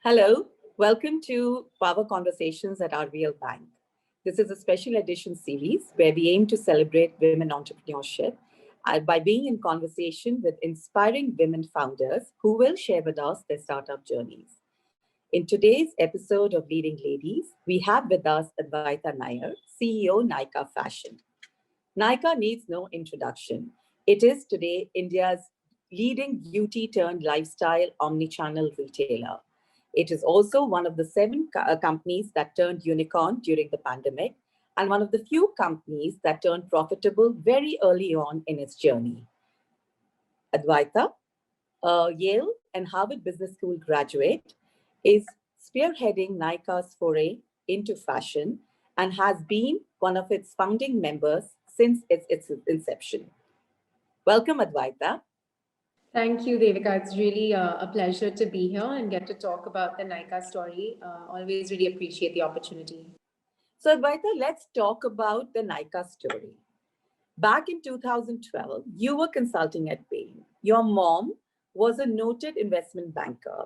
Hello, welcome to Power Conversations at RBL Bank. This is a special edition series where we aim to celebrate women entrepreneurship by being in conversation with inspiring women founders who will share with us their startup journeys. In today's episode of Leading Ladies, we have with us Adwaita Nayar, CEO Nykaa Fashion. Nykaa needs no introduction. It is today India's leading beauty turned lifestyle omnichannel retailer. It is also one of the seven companies that turned unicorn during the pandemic and one of the few companies that turned profitable very early on in its journey. Adwaita, a Yale and Harvard Business School graduate, is spearheading Nykaa's foray into fashion and has been one of its founding members since its inception. Welcome, Adwaita. Thank you, Devika. It's really a pleasure to be here and get to talk about the Nykaa story. Always really appreciate the opportunity. So, Adwaita, let's talk about the Nykaa story. Back in 2012, you were consulting at Bain. Your mom was a noted investment banker,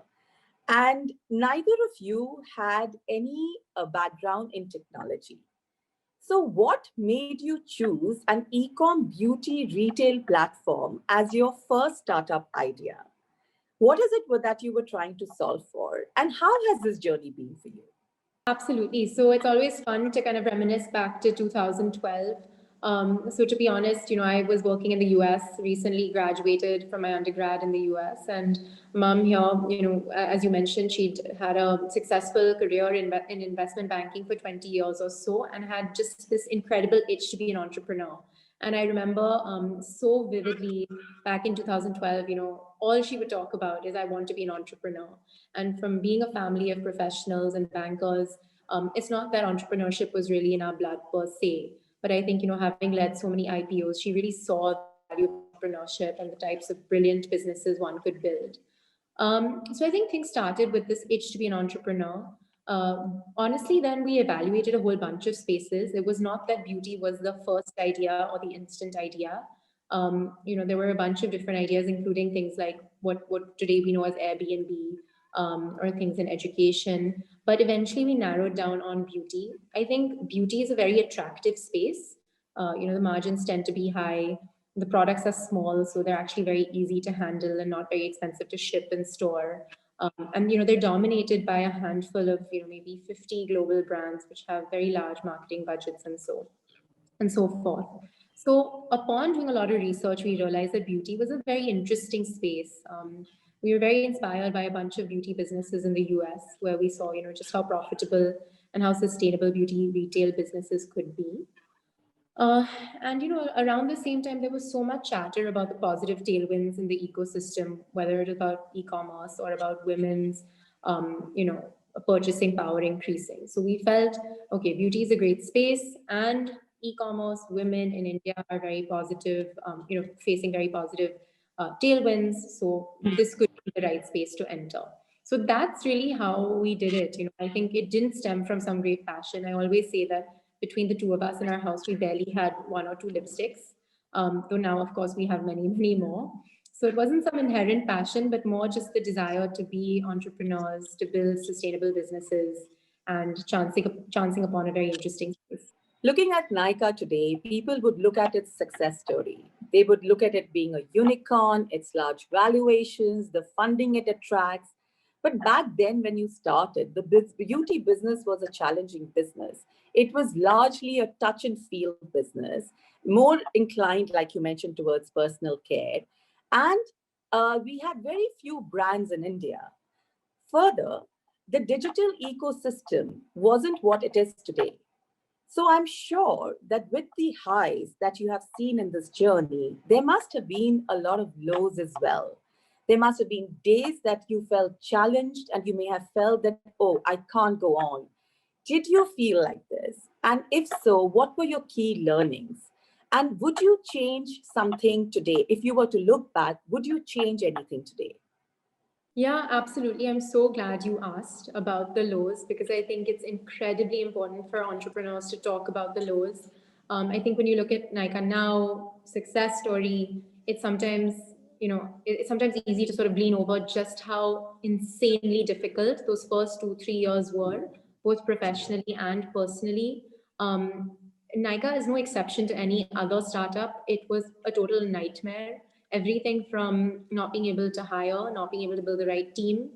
and neither of you had any background in technology. So what made you choose an e-com beauty retail platform as your first startup idea? What is it that you were trying to solve for? And how has this journey been for you? Absolutely. So it's always fun to kind of reminisce back to 2012. So to be honest, I was working in the US, recently graduated from my undergrad in the US, and mom here, as you mentioned, she'd had a successful career in investment banking for 20 years or so, and had just this incredible itch to be an entrepreneur. And I remember so vividly back in 2012, all she would talk about is I want to be an entrepreneur. And from being a family of professionals and bankers, it's not that entrepreneurship was really in our blood per se, but I think, having led so many IPOs, she really saw the value of entrepreneurship and the types of brilliant businesses one could build. So I think things started with this itch to be an entrepreneur. Honestly, then we evaluated a whole bunch of spaces. It was not that beauty was the first idea or the instant idea. There were a bunch of different ideas, including things like what today we know as Airbnb, or things in education. But eventually we narrowed down on beauty. I think beauty is a very attractive space. The margins tend to be high. The products are small, so they're actually very easy to handle and not very expensive to ship and store. And they're dominated by a handful of maybe 50 global brands which have very large marketing budgets and so forth. So upon doing a lot of research, we realized that beauty was a very interesting space. We were very inspired by a bunch of beauty businesses in the US where we saw, just how profitable and how sustainable beauty retail businesses could be. And around the same time, there was so much chatter about the positive tailwinds in the ecosystem, whether it is about e-commerce or about women's, purchasing power increasing. So we felt, okay, beauty is a great space, and e-commerce, women in India are very positive, facing very positive tailwinds. So this could be the right space to enter. So that's really how we did it. I think it didn't stem from some great passion. I always say that between the two of us in our house, we barely had one or two lipsticks. Though now, of course, we have many, many more. So it wasn't some inherent passion, but more just the desire to be entrepreneurs, to build sustainable businesses, and chancing upon a very interesting space. Looking at Nykaa today, people would look at its success story. They would look at it being a unicorn, its large valuations, the funding it attracts. But back then, when you started, the beauty business was a challenging business. It was largely a touch and feel business, more inclined, like you mentioned, towards personal care. And we had very few brands in India. Further, the digital ecosystem wasn't what it is today. So I'm sure that with the highs that you have seen in this journey, there must have been a lot of lows as well. There must have been days that you felt challenged and you may have felt that, oh, I can't go on. Did you feel like this? And if so, what were your key learnings? And would you change something today? If you were to look back, would you change anything today? Yeah, absolutely. I'm so glad you asked about the lows, because I think it's incredibly important for entrepreneurs to talk about the lows. I think when you look at Nykaa now, success story, it sometimes it's sometimes easy to sort of lean over just how insanely difficult those first 2-3 years were, both professionally and personally. Nykaa is no exception to any other startup. It was a total nightmare. Everything from not being able to hire, not being able to build the right team.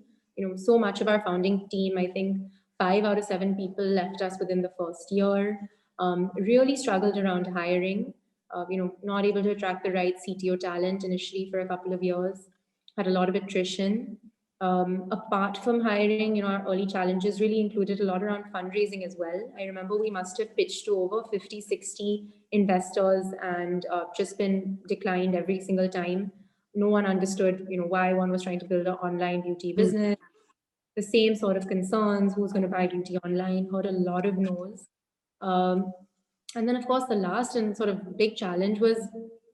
So much of our founding team, I think 5 out of 7 people left us within the first year. Really struggled around hiring. Not able to attract the right CTO talent initially for a couple of years. Had a lot of attrition. Apart from hiring, our early challenges really included a lot around fundraising as well. I remember we must have pitched to over 50, 60 investors and just been declined every single time. No one understood, why one was trying to build an online beauty business. The same sort of concerns, who's going to buy beauty online, heard a lot of no's. And then, of course, the last and sort of big challenge was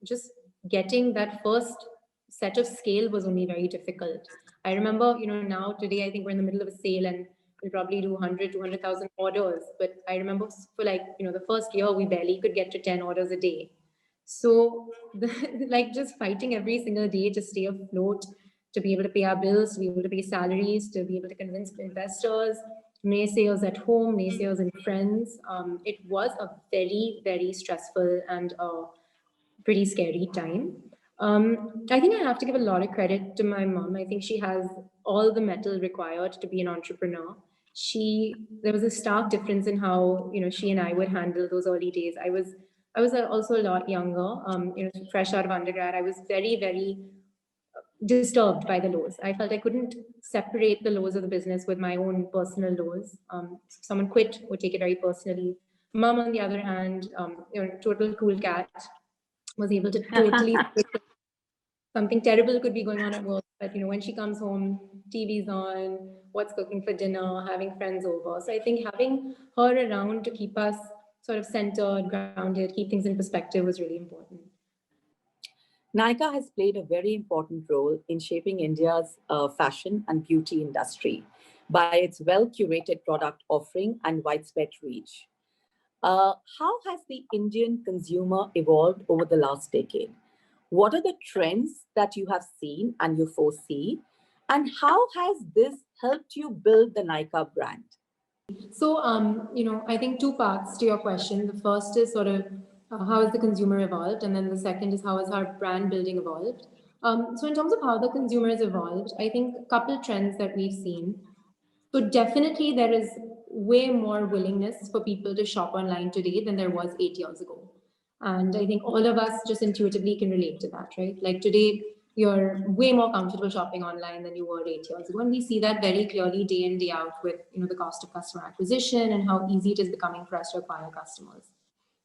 just getting that first set of scale was only very difficult. I remember, now today, I think we're in the middle of a sale and we'll probably do 100, 200,000 orders. But I remember for the first year, we barely could get to 10 orders a day. So just fighting every single day to stay afloat, to be able to pay our bills, to be able to pay salaries, to be able to convince investors, naysayers at home, naysayers and friends. It was a very, very stressful and pretty scary time. I think I have to give a lot of credit to my mom. I think she has all the mettle required to be an entrepreneur. There was a stark difference in how, she and I would handle those early days. I was also a lot younger, fresh out of undergrad. I was very, very disturbed by the lows. I felt I couldn't separate the lows of the business with my own personal lows. If someone quit, would take it very personally. Mom, on the other hand, total cool cat, was able to totally something terrible could be going on at work, but when she comes home, TV's on, what's cooking for dinner, having friends over. So I think having her around to keep us sort of centered, grounded, keep things in perspective was really important. Nykaa has played a very important role in shaping India's fashion and beauty industry by its well-curated product offering and widespread reach. How has the Indian consumer evolved over the last decade? What are the trends that you have seen and you foresee? And how has this helped you build the Nykaa brand? So, I think 2 parts to your question. The first is sort of how has the consumer evolved? And then the second is how has our brand building evolved? So in terms of how the consumer has evolved, I think a couple trends that we've seen. So definitely there is way more willingness for people to shop online today than there was 8 years ago. And I think all of us just intuitively can relate to that, right? Like today, you're way more comfortable shopping online than you were 8 years ago. And we see that very clearly day in, day out with the cost of customer acquisition and how easy it is becoming for us to acquire customers.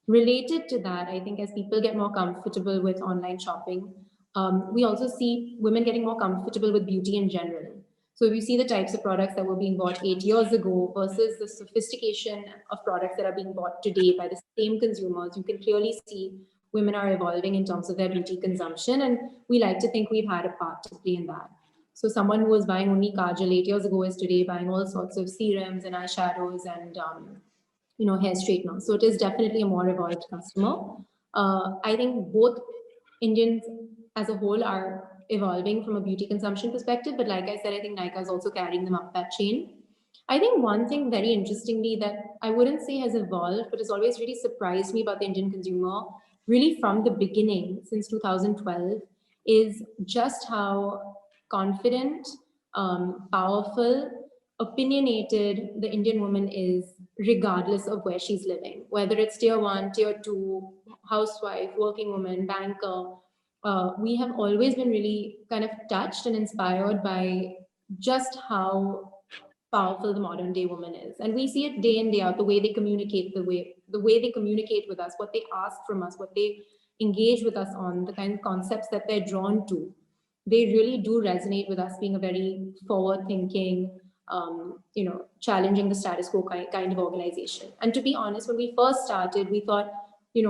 Related to that, I think as people get more comfortable with online shopping, we also see women getting more comfortable with beauty in general. So if you see the types of products that were being bought 8 years ago versus the sophistication of products that are being bought today by the same consumers, you can clearly see women are evolving in terms of their beauty consumption. And we like to think we've had a part to play in that. So someone who was buying only kajal 8 years ago is today buying all sorts of serums and eyeshadows and hair straighteners. So it is definitely a more evolved customer. I think both Indians as a whole are evolving from a beauty consumption perspective, but like I said, I think Nykaa is also carrying them up that chain. I think one thing very interestingly that I wouldn't say has evolved, but has always really surprised me about the Indian consumer, really from the beginning, since 2012, is just how confident, powerful, opinionated the Indian woman is, regardless of where she's living, whether it's tier 1, tier 2, housewife, working woman, banker. We have always been really kind of touched and inspired by just how powerful the modern day woman is. And we see it day in, day out, the way they communicate, the way they communicate with us, what they ask from us, what they engage with us on, the kind of concepts that they're drawn to. They really do resonate with us being a very forward-thinking, challenging the status quo kind of organization. And to be honest, when we first started, we thought,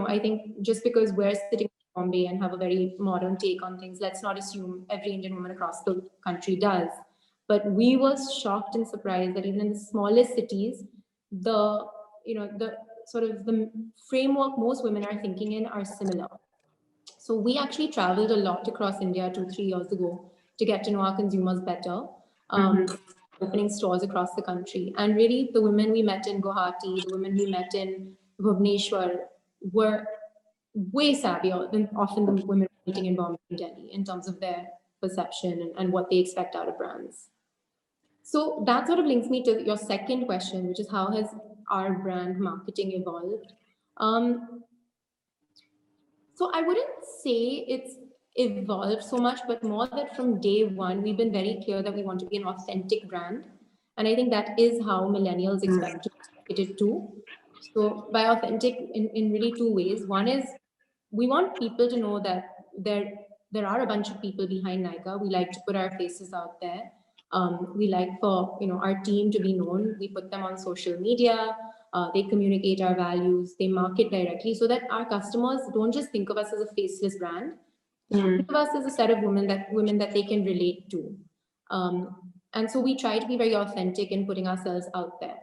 I think just because we're sitting in Bombay and have a very modern take on things, let's not assume every Indian woman across the country does. But we were shocked and surprised that even in the smallest cities, the sort of the framework most women are thinking in are similar. So we actually traveled a lot across India 2-3 years ago to get to know our consumers better, opening stores across the country. And really, the women we met in Guwahati, the women we met in Bhubaneswar were way savvier than often the women meeting in Bombay and Delhi in terms of their perception and what they expect out of brands. So that sort of links me to your second question, which is how has our brand marketing evolved? So I wouldn't say it's evolved so much, but more that from day one, we've been very clear that we want to be an authentic brand. And I think that is how millennials expect to be it too. So by authentic in really two ways. One is we want people to know that there are a bunch of people behind Nykaa. We like to put our faces out there. We like for our team to be known. We put them on social media. They communicate our values. They market directly so that our customers don't just think of us as a faceless brand. Think of us as a set of women that they can relate to. And so we try to be very authentic in putting ourselves out there.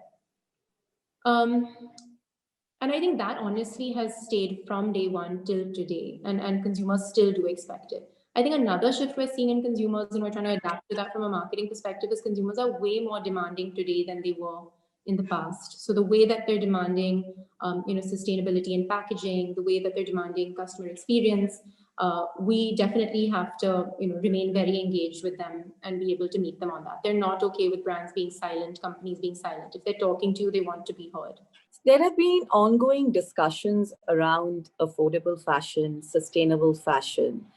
And I think that honestly has stayed from day one till today, and consumers still do expect it. I think another shift we're seeing in consumers, and we're trying to adapt to that from a marketing perspective, is consumers are way more demanding today than they were in the past. So the way that they're demanding, sustainability in packaging, the way that they're demanding customer experience, we definitely have to, remain very engaged with them and be able to meet them on that. They're not okay with brands being silent, companies being silent. If they're talking to you, they want to be heard. There have been ongoing discussions around affordable fashion, sustainable fashion,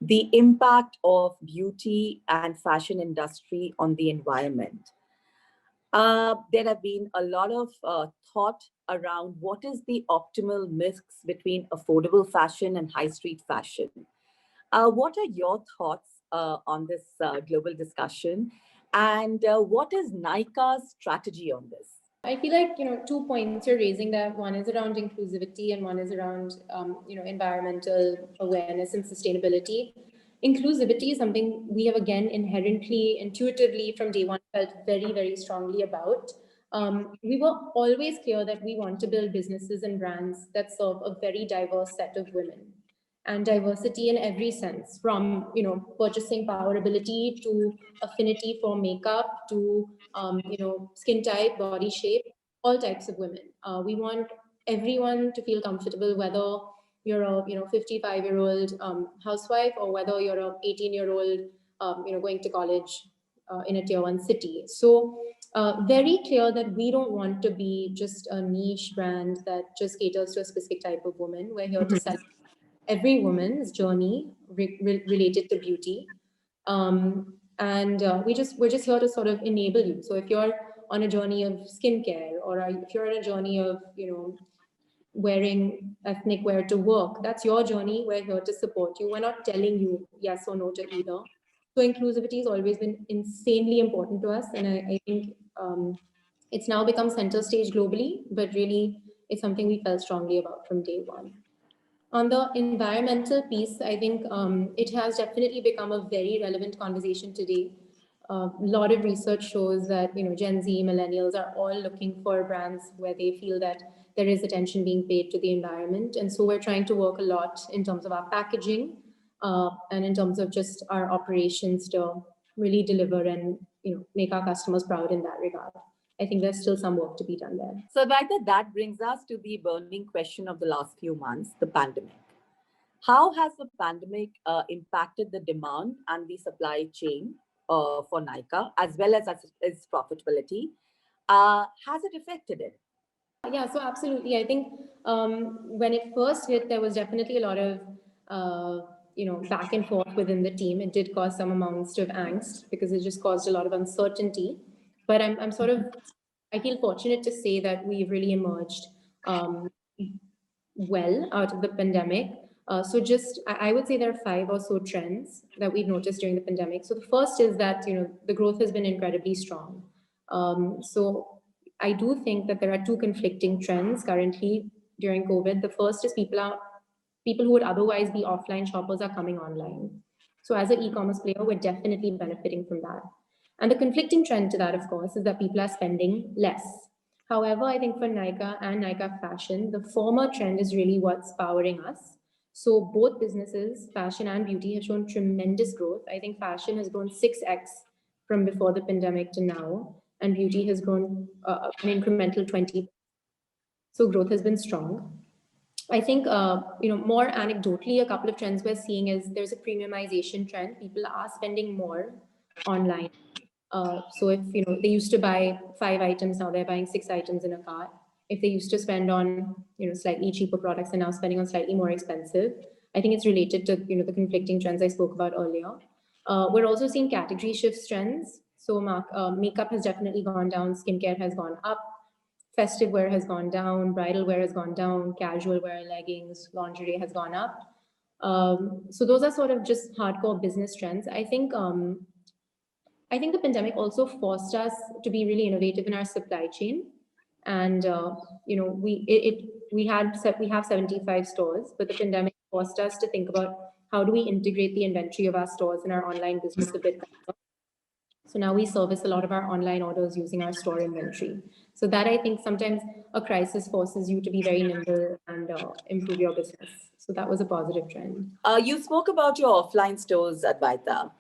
the impact of beauty and fashion industry on the environment. There have been a lot of thought around what is the optimal mix between affordable fashion and high street fashion. What are your thoughts on this global discussion? And what is Nykaa's strategy on this? I feel like, 2 points you're raising there. One is around inclusivity and one is around, environmental awareness and sustainability. Inclusivity is something we have, again, inherently, intuitively from day one felt very, very strongly about. We were always clear that we want to build businesses and brands that serve a very diverse set of women. And diversity in every sense, from purchasing power ability to affinity for makeup to skin type, body shape, all types of women. We want everyone to feel comfortable, whether you're a 55-year-old housewife or whether you're a 18-year-old going to college in a tier 1 city. So very clear that we don't want to be just a niche brand that just caters to a specific type of woman. We're here to celebrate every woman's journey related to beauty. We're just here to sort of enable you. So if you're on a journey of skincare, or if you're on a journey of, wearing ethnic wear to work, that's your journey. We're here to support you. We're not telling you yes or no to either. So inclusivity has always been insanely important to us. And I think it's now become center stage globally, but really it's something we felt strongly about from day one. On the environmental piece, I think it has definitely become a very relevant conversation today. A lot of research shows that Gen Z, millennials are all looking for brands where they feel that there is attention being paid to the environment. And so we're trying to work a lot in terms of our packaging and in terms of just our operations to really deliver and make our customers proud in that regard. I think there's still some work to be done there. So Adwaita, that brings us to the burning question of the last few months, the pandemic. How has the pandemic impacted the demand and the supply chain for Nykaa, as well as its profitability? Has it affected it? Yeah, so absolutely. I think when it first hit, there was definitely a lot of back and forth within the team. It did cause some amounts of angst because it just caused a lot of uncertainty. But I feel fortunate to say that we've really emerged well out of the pandemic. So I would say there are 5 or so trends that we've noticed during the pandemic. So the first is that, the growth has been incredibly strong. So I do think that there are 2 conflicting trends currently during COVID. The first is people who would otherwise be offline shoppers are coming online. So as an e-commerce player, we're definitely benefiting from that. And the conflicting trend to that, of course, is that people are spending less. However, I think for Nykaa and Nykaa Fashion, the former trend is really what's powering us, So both businesses, fashion and beauty, have shown tremendous growth. I think fashion has grown 6x from before the pandemic to now, and beauty has grown an incremental 20. So growth has been strong. I think, more anecdotally, a couple of trends we're seeing is there's a premiumization trend. People are spending more online. So if, they used to buy 5 items, now they're buying 6 items in a cart. If they used to spend on, slightly cheaper products, they're now spending on slightly more expensive. I think it's related to, the conflicting trends I spoke about earlier. We're also seeing category shifts trends. So makeup has definitely gone down, skincare has gone up, festive wear has gone down, bridal wear has gone down, casual wear, leggings, lingerie has gone up. So those are sort of just hardcore business trends. I think the pandemic also forced us to be really innovative in our supply chain, and we have 75 stores, but the pandemic forced us to think about how do we integrate the inventory of our stores in our online business a bit better. So now we service a lot of our online orders using our store inventory. So that, I think, sometimes a crisis forces you to be very nimble and improve your business. So that was a positive trend. You spoke about your offline stores, Adwaita.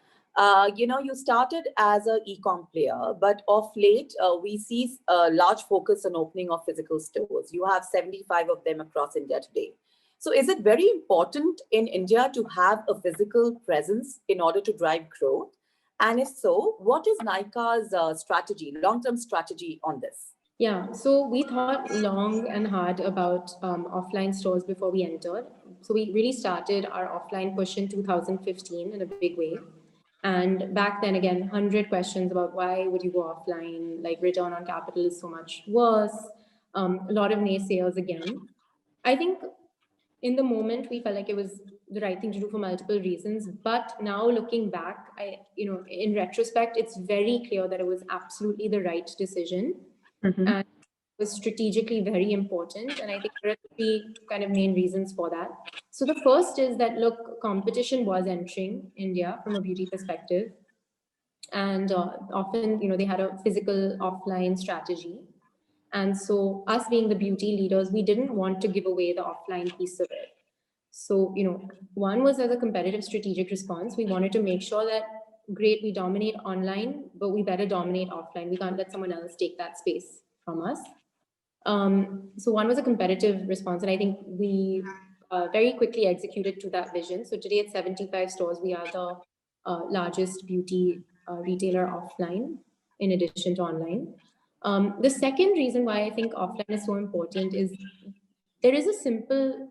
You started as an e-com player, but of late, we see a large focus on opening of physical stores. You have 75 of them across India today. So is it very important in India to have a physical presence in order to drive growth? And if so, what is Nykaa's strategy, long-term strategy on this? Yeah, so we thought long and hard about offline stores before we entered. So we really started our offline push in 2015 in a big way. And back then, again, 100 questions about why would you go offline? Like return on capital is so much worse. A lot of naysayers again. I think in the moment we felt like it was the right thing to do for multiple reasons. But now looking back, in retrospect, it's very clear that it was absolutely the right decision. Mm-hmm. And was strategically very important. And I think there are three kind of main reasons for that. So the first is that, look, competition was entering India from a beauty perspective. And often, they had a physical offline strategy. And so us being the beauty leaders, we didn't want to give away the offline piece of it. So, one was as a competitive strategic response, we wanted to make sure that, great, we dominate online, but we better dominate offline. We can't let someone else take that space from us. So one was a competitive response, and I think we very quickly executed to that vision. So today at 75 stores, we are the largest beauty retailer offline, in addition to online. The second reason why I think offline is so important is there is a simple,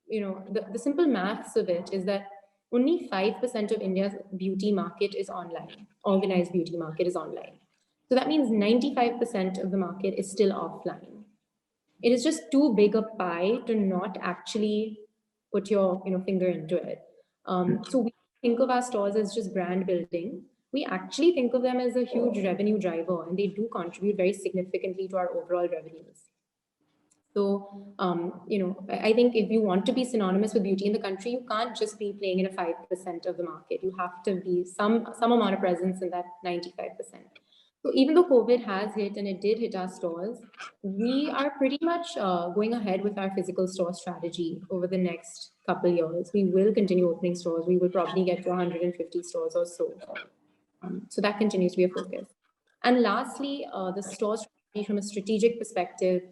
the simple maths of it is that only 5% of India's beauty market is online. Organized beauty market is online. So that means 95% of the market is still offline. It is just too big a pie to not actually put your finger into it. So we think of our stores as just brand building. We actually think of them as a huge revenue driver, and they do contribute very significantly to our overall revenues. So, I think if you want to be synonymous with beauty in the country, you can't just be playing in a 5% of the market. You have to be some amount of presence in that 95%. So even though COVID has hit and it did hit our stores, we are pretty much going ahead with our physical store strategy over the next couple of years. We will continue opening stores. We will probably get to 150 stores or so. So that continues to be a focus. And lastly, the store strategy from a strategic perspective,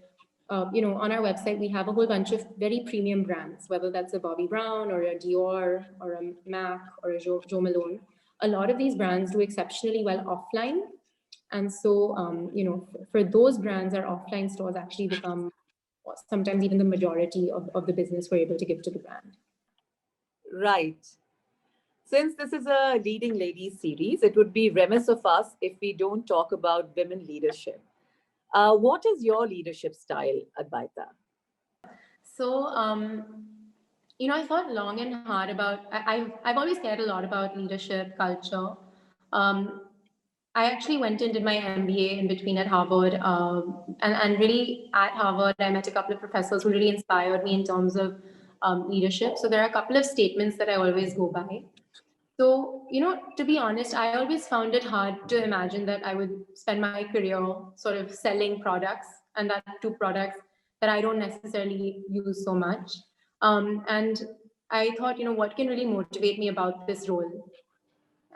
on our website, we have a whole bunch of very premium brands, whether that's a Bobbi Brown or a Dior or a MAC or a Jo Malone. A lot of these brands do exceptionally well offline. And so, for those brands, our offline stores actually become sometimes even the majority of the business we're able to give to the brand. Right. Since this is a Leading Ladies series, it would be remiss of us if we don't talk about women leadership. What is your leadership style, Adwaita? So, I thought long and hard about, I've always cared a lot about leadership, culture. I actually went and did my MBA in between at Harvard. And really at Harvard, I met a couple of professors who really inspired me in terms of leadership. So there are a couple of statements that I always go by. So, to be honest, I always found it hard to imagine that I would spend my career sort of selling products, and that to products that I don't necessarily use so much. And I thought, what can really motivate me about this role?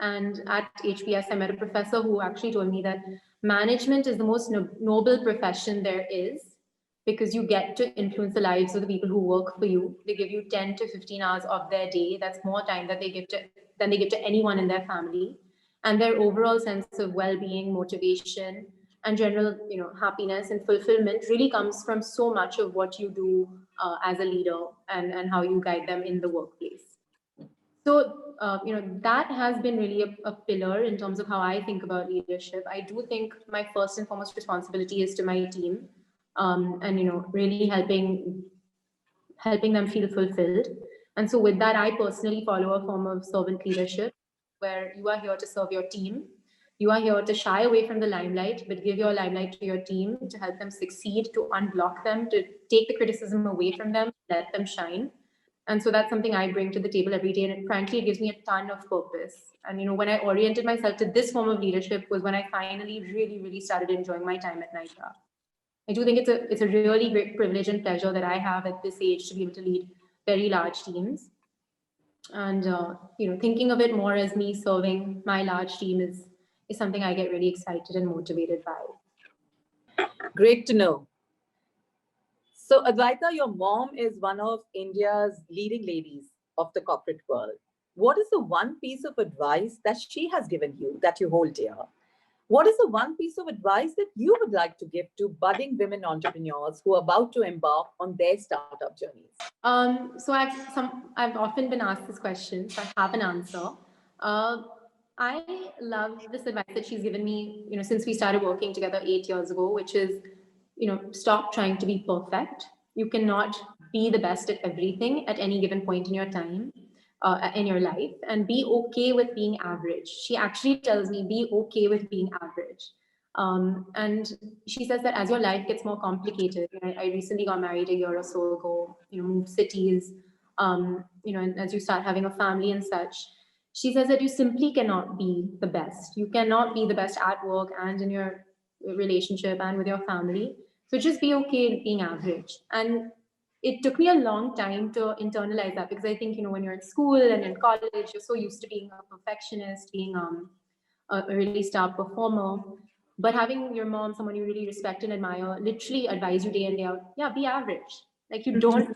And at HBS, I met a professor who actually told me that management is the most noble profession there is, because you get to influence the lives of the people who work for you. They give you 10 to 15 hours of their day. That's more time that than they give to anyone in their family. And their overall sense of well-being, motivation, and general, happiness and fulfillment really comes from so much of what you do as a leader, and how you guide them in the workplace. So, that has been really a pillar in terms of how I think about leadership. I do think my first and foremost responsibility is to my team, and really helping them feel fulfilled. And so, with that, I personally follow a form of servant leadership, where you are here to serve your team. You are here to shy away from the limelight, but give your limelight to your team to help them succeed, to unblock them, to take the criticism away from them, let them shine. And so that's something I bring to the table every day. And frankly, it gives me a ton of purpose. And when I oriented myself to this form of leadership was when I finally really, really started enjoying my time at Nykaa. I do think it's a really great privilege and pleasure that I have at this age to be able to lead very large teams. And thinking of it more as me serving my large team is something I get really excited and motivated by. Great to know. So, Adwaita, your mom is one of India's leading ladies of the corporate world. What is the one piece of advice that she has given you that you hold dear? What is the one piece of advice that you would like to give to budding women entrepreneurs who are about to embark on their startup journeys? So I've often been asked this question, so I have an answer. Uh, I love this advice that she's given me, since we started working together 8 years ago, which is, stop trying to be perfect. You cannot be the best at everything at any given point in your time, in your life, and be okay with being average. She actually tells me, be okay with being average. And she says that as your life gets more complicated, I recently got married a year or so ago, moved cities, and as you start having a family and such, she says that you simply cannot be the best. You cannot be the best at work and in your relationship and with your family. So just be okay with being average. And it took me a long time to internalize that, because I think, when you're in school and in college, you're so used to being a perfectionist, being a really star performer. But having your mom, someone you really respect and admire, literally advise you day in, day out, yeah, be average. Like, you don't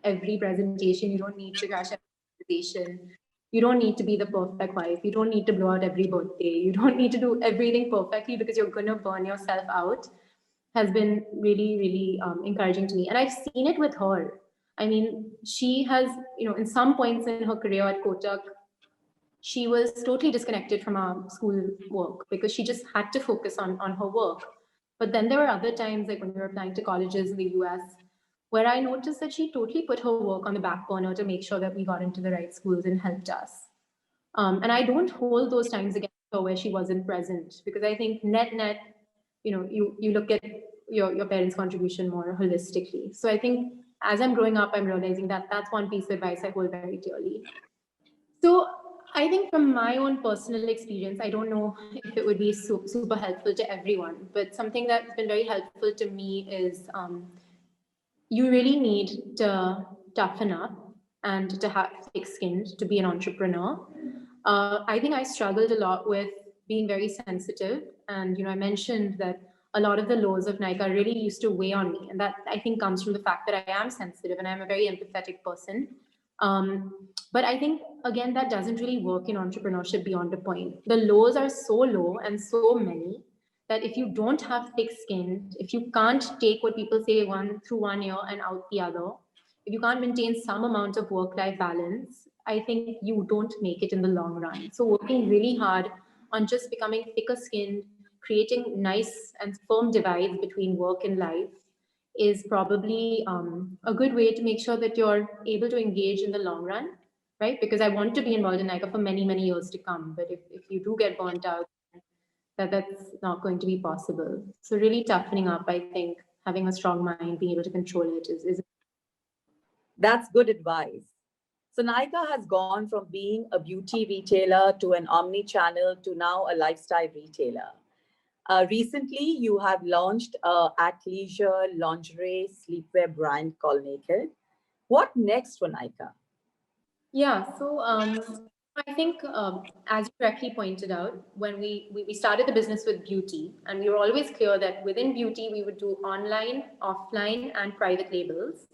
every presentation, you don't need to crash every presentation. You don't need to be the perfect wife. You don't need to blow out every birthday. You don't need to do everything perfectly, because you're going to burn yourself out, has been really, really encouraging to me. And I've seen it with her. I mean, she has, in some points in her career at Kotak, she was totally disconnected from our school work because she just had to focus on her work. But then there were other times, like when we were applying to colleges in the US, where I noticed that she totally put her work on the back burner to make sure that we got into the right schools and helped us. And I don't hold those times against her where she wasn't present, because I think net, you look at your parents' contribution more holistically. So I think as I'm growing up, I'm realizing that that's one piece of advice I hold very dearly. So I think from my own personal experience, I don't know if it would be super helpful to everyone, but something that's been very helpful to me is you really need to toughen up and to have thick skin to be an entrepreneur. I think I struggled a lot with being very sensitive. And, I mentioned that a lot of the laws of Nykaa really used to weigh on me. And that, I think, comes from the fact that I am sensitive and I'm a very empathetic person. But I think, again, that doesn't really work in entrepreneurship beyond a point. The lows are so low and so many that if you don't have thick skin, if you can't take what people say through 1 year and out the other, if you can't maintain some amount of work-life balance, I think you don't make it in the long run. So working really hard on just becoming thicker skinned, creating nice and firm divides between work and life is probably a good way to make sure that you're able to engage in the long run, right? Because I want to be involved in Nykaa for many, many years to come. But if you do get burnt out, that's not going to be possible. So really toughening up, I think, having a strong mind, being able to control it is. That's good advice. So Nykaa has gone from being a beauty retailer to an omni-channel to now a lifestyle retailer. Recently, you have launched athleisure lingerie sleepwear brand called Naked. What next for Nykaa? Yeah, so I think, as you correctly pointed out, when we started the business with beauty, and we were always clear that within beauty, we would do online, offline, and private labels,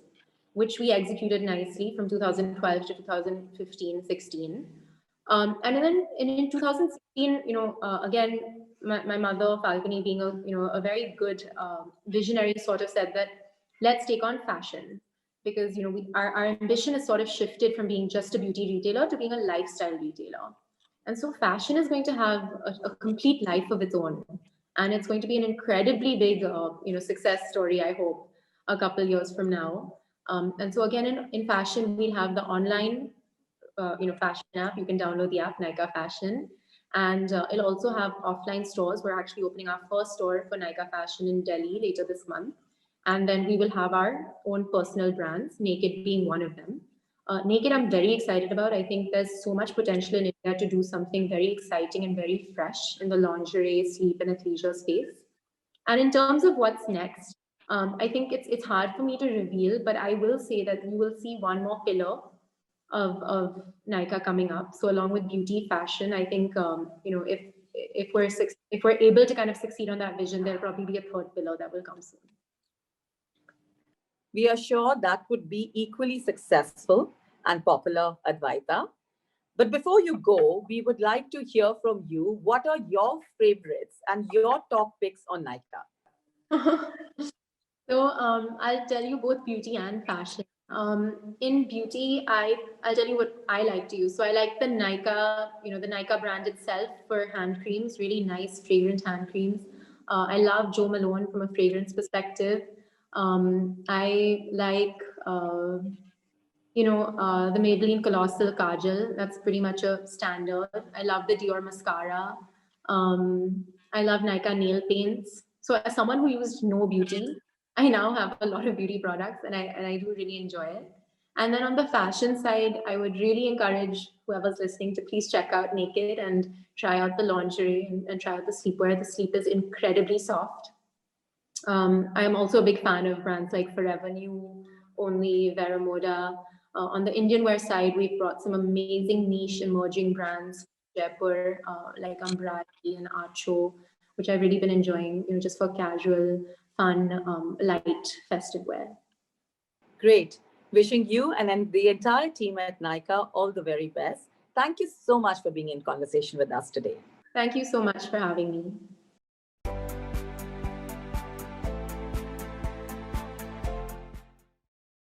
which we executed nicely from 2012 to 2015, 16. And then in 2016, again, my mother, Falcone, being a very good visionary, sort of said that let's take on fashion because our ambition is sort of shifted from being just a beauty retailer to being a lifestyle retailer. And so fashion is going to have a complete life of its own. And it's going to be an incredibly big success story, I hope, a couple years from now. And so again, in fashion, we'll have the online fashion app. You can download the app, Nykaa Fashion. And it'll also have offline stores. We're actually opening our first store for Nykaa Fashion in Delhi later this month. And then we will have our own personal brands, Naked being one of them. Naked, I'm very excited about. I think there's so much potential in India to do something very exciting and very fresh in the lingerie, sleep, and athleisure space. And in terms of what's next, I think it's hard for me to reveal, but I will say that you will see one more pillar of Nykaa coming up. So along with beauty, fashion, I think if we're able to kind of succeed on that vision, there'll probably be a third pillar that will come soon. We are sure that would be equally successful and popular, Adwaita. But before you go, we would like to hear from you. What are your favorites and your top picks on Nykaa? So I'll tell you both beauty and fashion. In beauty, I'll tell you what I like to use. So I like the Nykaa, the Nykaa brand itself for hand creams, really nice fragrant hand creams. I love Jo Malone from a fragrance perspective. I like, the Maybelline Colossal Kajal. That's pretty much a standard. I love the Dior mascara. I love Nykaa nail paints. So as someone who used no beauty, I now have a lot of beauty products and I do really enjoy it. And then on the fashion side, I would really encourage whoever's listening to please check out Naked and try out the lingerie and try out the sleepwear. The sleep is incredibly soft. I am also a big fan of brands like Forever New, Only, Vera Moda. On the Indian wear side, we've brought some amazing niche emerging brands, Jaipur, like Ambrati and Acho, which I've really been enjoying, just for casual, fun, light, festive wear. Great. Wishing you and then the entire team at Nykaa all the very best. Thank you so much for being in conversation with us today. Thank you so much for having me.